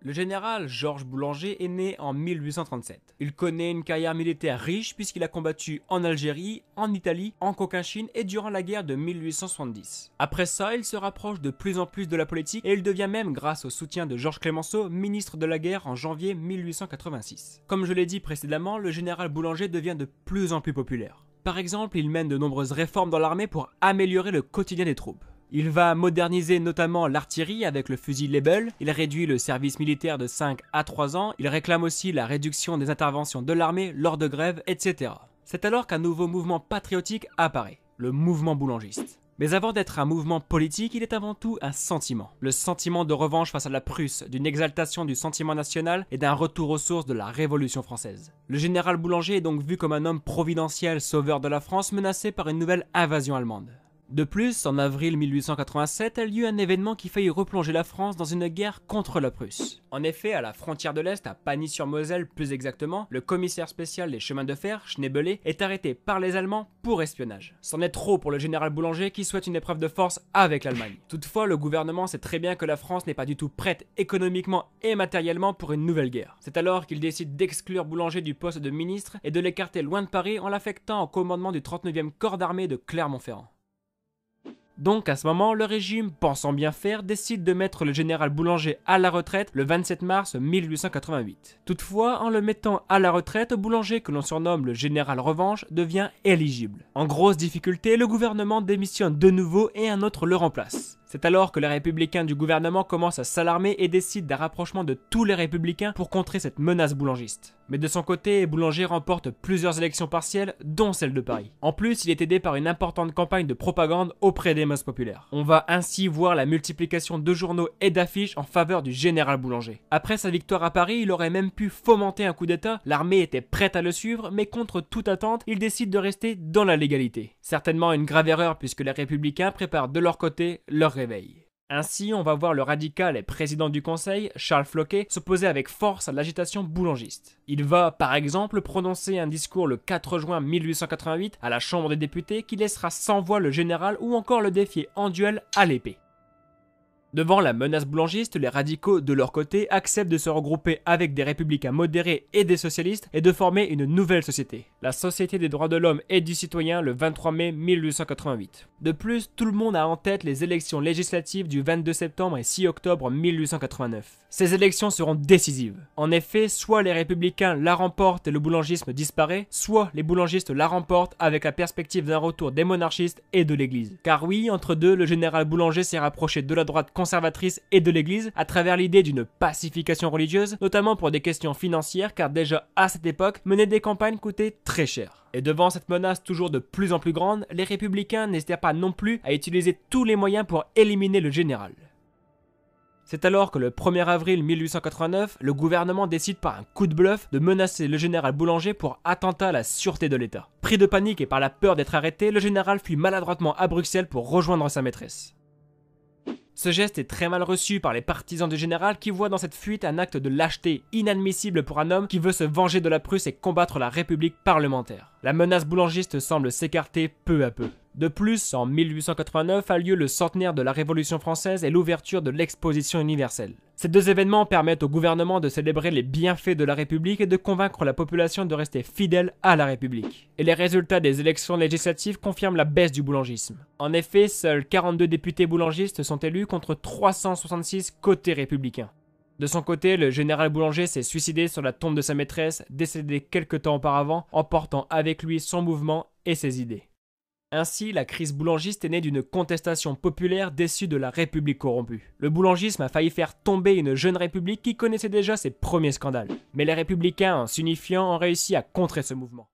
Le général Georges Boulanger est né en 1837. Il connaît une carrière militaire riche puisqu'il a combattu en Algérie, en Italie, en Cochinchine et durant la guerre de 1870. Après ça, il se rapproche de plus en plus de la politique et il devient même, grâce au soutien de Georges Clemenceau, ministre de la guerre en janvier 1886. Comme je l'ai dit précédemment, le général Boulanger devient de plus en plus populaire. Par exemple, il mène de nombreuses réformes dans l'armée pour améliorer le quotidien des troupes. Il va moderniser notamment l'artillerie avec le fusil Lebel, il réduit le service militaire de 5 à 3 ans, il réclame aussi la réduction des interventions de l'armée lors de grèves, etc. C'est alors qu'un nouveau mouvement patriotique apparaît, le mouvement boulangiste. Mais avant d'être un mouvement politique, il est avant tout un sentiment. Le sentiment de revanche face à la Prusse, d'une exaltation du sentiment national et d'un retour aux sources de la Révolution française. Le général Boulanger est donc vu comme un homme providentiel, sauveur de la France, menacé par une nouvelle invasion allemande. De plus, en avril 1887 a lieu un événement qui faillit replonger la France dans une guerre contre la Prusse. En effet, à la frontière de l'Est, à Pagny-sur-Moselle plus exactement, le commissaire spécial des chemins de fer, Schneebele, est arrêté par les Allemands pour espionnage. C'en est trop pour le général Boulanger qui souhaite une épreuve de force avec l'Allemagne. Toutefois, le gouvernement sait très bien que la France n'est pas du tout prête économiquement et matériellement pour une nouvelle guerre. C'est alors qu'il décide d'exclure Boulanger du poste de ministre et de l'écarter loin de Paris en l'affectant au commandement du 39e corps d'armée de Clermont-Ferrand. Donc à ce moment, le régime, pensant bien faire, décide de mettre le général Boulanger à la retraite le 27 mars 1888. Toutefois, en le mettant à la retraite, Boulanger, que l'on surnomme le général Revanche, devient éligible. En grosse difficulté, le gouvernement démissionne de nouveau et un autre le remplace. C'est alors que les républicains du gouvernement commencent à s'alarmer et décident d'un rapprochement de tous les républicains pour contrer cette menace boulangiste. Mais de son côté, Boulanger remporte plusieurs élections partielles, dont celle de Paris. En plus, il est aidé par une importante campagne de propagande auprès des masses populaires. On va ainsi voir la multiplication de journaux et d'affiches en faveur du général Boulanger. Après sa victoire à Paris, il aurait même pu fomenter un coup d'État, l'armée était prête à le suivre, mais contre toute attente, il décide de rester dans la légalité. Certainement une grave erreur puisque les républicains préparent de leur côté leur réveil. Ainsi, on va voir le radical et président du conseil, Charles Floquet, s'opposer avec force à l'agitation boulangiste. Il va, par exemple, prononcer un discours le 4 juin 1888 à la Chambre des députés qui laissera sans voix le général ou encore le défier en duel à l'épée. Devant la menace boulangiste, les radicaux, de leur côté, acceptent de se regrouper avec des républicains modérés et des socialistes et de former une nouvelle société, la Société des droits de l'homme et du citoyen le 23 mai 1888. De plus, tout le monde a en tête les élections législatives du 22 septembre et 6 octobre 1889. Ces élections seront décisives. En effet, soit les républicains la remportent et le boulangisme disparaît, soit les boulangistes la remportent avec la perspective d'un retour des monarchistes et de l'église. Car oui, entre deux, le général Boulanger s'est rapproché de la droite conservatrice et de l'église à travers l'idée d'une pacification religieuse, notamment pour des questions financières car déjà à cette époque, mener des campagnes coûtait très cher. Et devant cette menace toujours de plus en plus grande, les républicains n'hésitèrent pas non plus à utiliser tous les moyens pour éliminer le général. C'est alors que le 1er avril 1889, le gouvernement décide par un coup de bluff de menacer le général Boulanger pour attentat à la sûreté de l'État. Pris de panique et par la peur d'être arrêté, le général fuit maladroitement à Bruxelles pour rejoindre sa maîtresse. Ce geste est très mal reçu par les partisans du général qui voient dans cette fuite un acte de lâcheté inadmissible pour un homme qui veut se venger de la Prusse et combattre la République parlementaire. La menace boulangiste semble s'écarter peu à peu. De plus, en 1889 a lieu le centenaire de la Révolution française et l'ouverture de l'Exposition universelle. Ces deux événements permettent au gouvernement de célébrer les bienfaits de la République et de convaincre la population de rester fidèle à la République. Et les résultats des élections législatives confirment la baisse du boulangisme. En effet, seuls 42 députés boulangistes sont élus contre 366 côté républicain. De son côté, le général Boulanger s'est suicidé sur la tombe de sa maîtresse, décédée quelque temps auparavant, emportant avec lui son mouvement et ses idées. Ainsi, la crise boulangiste est née d'une contestation populaire déçue de la République corrompue. Le boulangisme a failli faire tomber une jeune République qui connaissait déjà ses premiers scandales. Mais les républicains, en s'unifiant, ont réussi à contrer ce mouvement.